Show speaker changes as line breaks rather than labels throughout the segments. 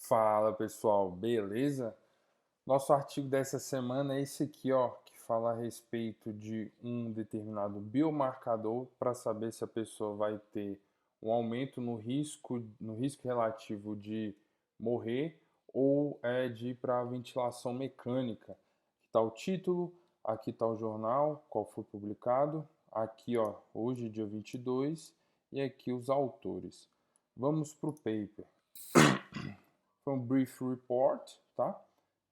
Fala pessoal, beleza? Nosso artigo dessa semana é esse aqui, ó, que fala a respeito de um determinado biomarcador para saber se a pessoa vai ter um aumento no risco relativo de morrer ou de ir para a ventilação mecânica. Aqui está o título, aqui está o jornal, qual foi publicado, aqui, ó, hoje, dia 22, e aqui os autores. Vamos para o paper. Foi um brief report, tá?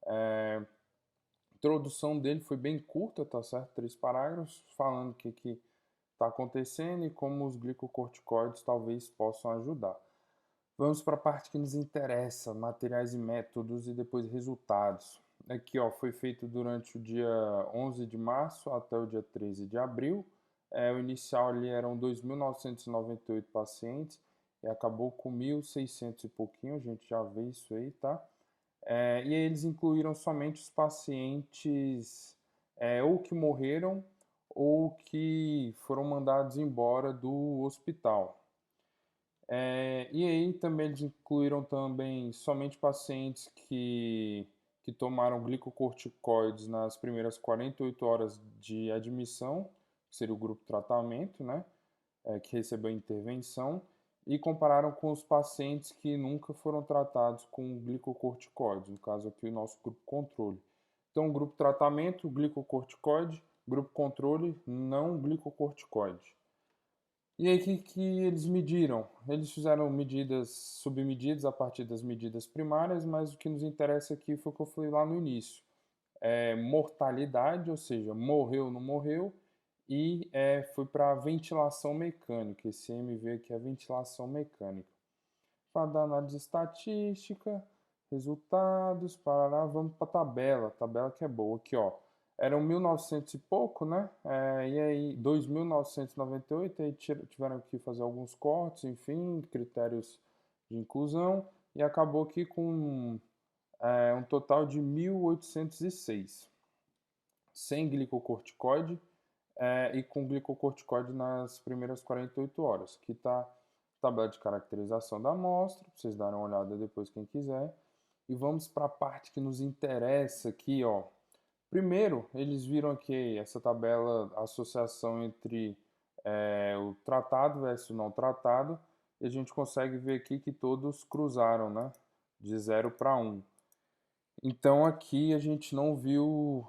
A introdução dele foi bem curta, tá certo? 3 parágrafos, falando o que está acontecendo e como os glicocorticoides talvez possam ajudar. Vamos para a parte que nos interessa, materiais e métodos e depois resultados. Aqui, ó, foi feito durante o dia 11 de março até o dia 13 de abril. O inicial ali eram 2.998 pacientes e acabou com 1.600 e pouquinho, a gente já vê isso aí, tá? E aí eles incluíram somente os pacientes ou que morreram ou que foram mandados embora do hospital. E aí também eles incluíram também somente pacientes que tomaram glicocorticoides nas primeiras 48 horas de admissão, que seria o grupo tratamento, né? Que recebeu intervenção, e compararam com os pacientes que nunca foram tratados com glicocorticoides, no caso aqui o nosso grupo controle. Então, grupo tratamento, glicocorticoide, grupo controle, não glicocorticoide. E aí, o que eles mediram? Eles fizeram medidas, submedidas a partir das medidas primárias, mas o que nos interessa aqui foi o que eu falei lá no início. Mortalidade, ou seja, morreu ou não morreu, e foi para ventilação mecânica. Esse MV aqui é ventilação mecânica. Para dar análise estatística, resultados, parará, vamos para a tabela que é boa aqui, ó. Eram 1.900 e pouco, né? E aí 2.998, aí tiveram que fazer alguns cortes, enfim, critérios de inclusão, e acabou aqui com um total de 1.806, sem glicocorticoide e com glicocorticoide nas primeiras 48 horas. Aqui está a tabela de caracterização da amostra, para vocês darem uma olhada depois quem quiser. E vamos para a parte que nos interessa aqui, ó. Primeiro, eles viram aqui essa tabela, a associação entre o tratado versus o não tratado, e a gente consegue ver aqui que todos cruzaram, né? De 0 para 1. Então aqui a gente não viu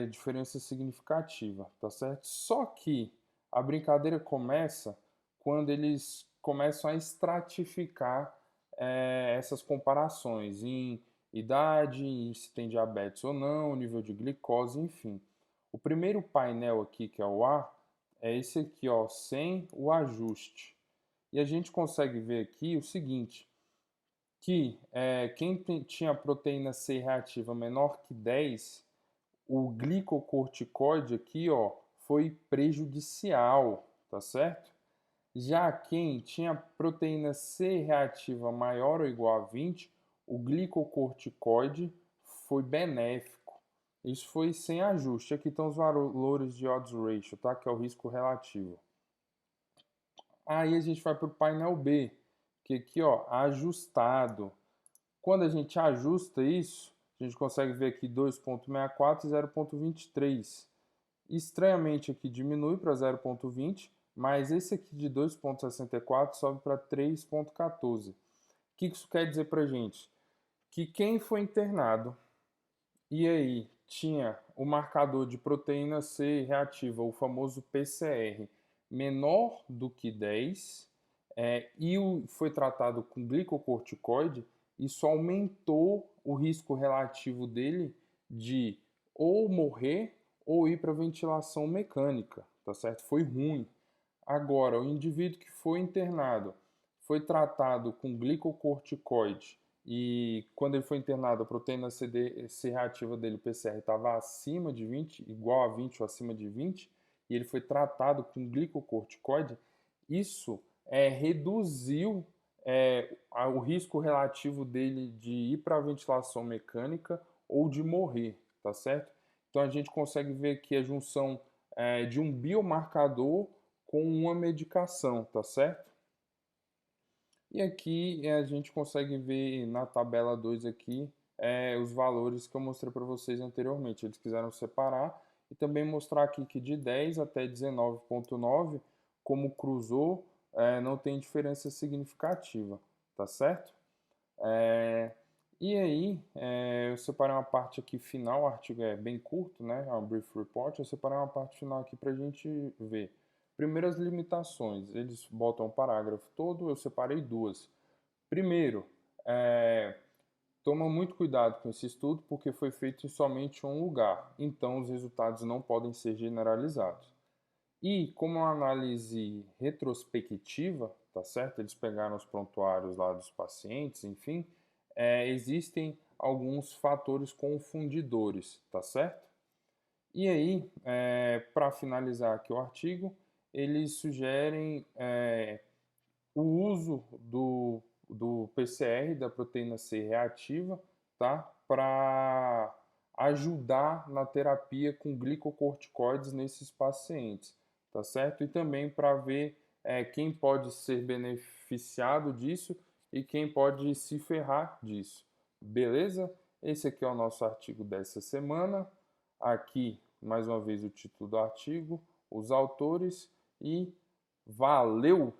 diferença significativa, tá certo? Só que a brincadeira começa quando eles começam a estratificar essas comparações em idade, em se tem diabetes ou não, nível de glicose, enfim. O primeiro painel aqui, que é o A, é esse aqui, ó, sem o ajuste. E a gente consegue ver aqui o seguinte, que quem tinha proteína C reativa menor que 10, o glicocorticoide aqui, ó, foi prejudicial, tá certo? Já quem tinha proteína C reativa maior ou igual a 20, o glicocorticoide foi benéfico. Isso foi sem ajuste. Aqui estão os valores de odds ratio, tá? Que é o risco relativo. Aí a gente vai para o painel B, que aqui, ó, ajustado. Quando a gente ajusta isso, a gente consegue ver aqui 2,64 e 0,23. Estranhamente aqui diminui para 0,20, mas esse aqui de 2,64 sobe para 3,14. O que isso quer dizer para a gente? Que quem foi internado e aí tinha o marcador de proteína C reativa, o famoso PCR, menor do que 10, e foi tratado com glicocorticoide, isso aumentou o risco relativo dele de ou morrer ou ir para ventilação mecânica, tá certo? Foi ruim. Agora, o indivíduo que foi internado foi tratado com glicocorticoide e quando ele foi internado, a proteína C reativa dele, o PCR, estava acima de 20, igual a 20 ou acima de 20, e ele foi tratado com glicocorticoide, isso reduziu o risco relativo dele de ir para a ventilação mecânica ou de morrer, tá certo? Então a gente consegue ver aqui a junção de um biomarcador com uma medicação, tá certo? E aqui a gente consegue ver na tabela 2 aqui os valores que eu mostrei para vocês anteriormente. Eles quiseram separar e também mostrar aqui que de 10 até 19,9, como cruzou, não tem diferença significativa, tá certo? E aí, eu separei uma parte aqui final, o artigo é bem curto, né? É um brief report. Eu separei uma parte final aqui para a gente ver. Primeiras limitações, eles botam o parágrafo todo, eu separei duas. Primeiro, toma muito cuidado com esse estudo porque foi feito em somente um lugar, então os resultados não podem ser generalizados. E como uma análise retrospectiva, tá certo? Eles pegaram os prontuários lá dos pacientes, enfim, existem alguns fatores confundidores, tá certo? E aí, para finalizar aqui o artigo, eles sugerem o uso do PCR, da proteína C reativa, tá? Para ajudar na terapia com glicocorticoides nesses pacientes, tá certo? E também para ver quem pode ser beneficiado disso e quem pode se ferrar disso, beleza? Esse aqui é o nosso artigo dessa semana. Aqui, mais uma vez, o título do artigo, os autores e valeu!